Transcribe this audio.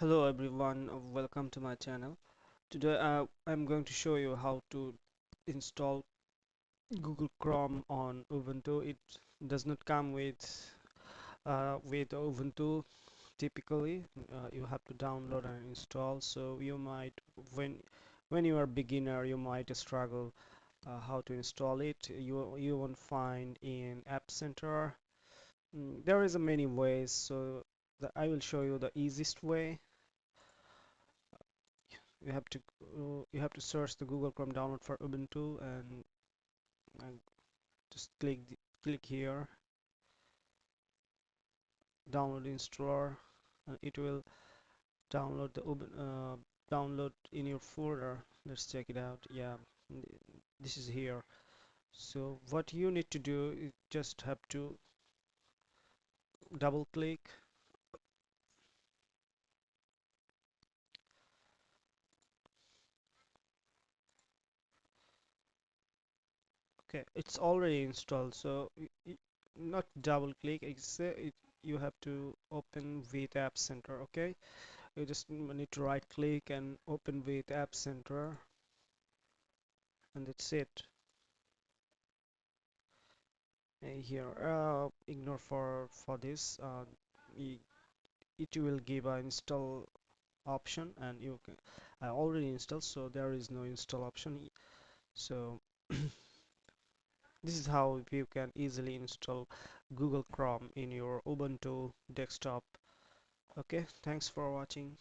Hello everyone, welcome to my channel. Today I'm going to show you how to install Google Chrome on Ubuntu. It does not come with Ubuntu typically. You have to download and install. So you might when you are beginner you might struggle how to install it. You won't find in App Center. There is a many ways. So I will show you the easiest way. You have to search the Google Chrome download for Ubuntu and just click here, download installer, and it will download download in your folder. Let's check it out. Yeah, this is here. So what you need to do is just have to double click. Okay, it's already installed. So not double click. You have to open with App Center. Okay. You just need to right click and open with App Center, and that's it. Here, ignore for this. It will give an install option, and you can. I already installed, so there is no install option. So this is how you can easily install Google Chrome in your Ubuntu desktop. Okay, thanks for watching.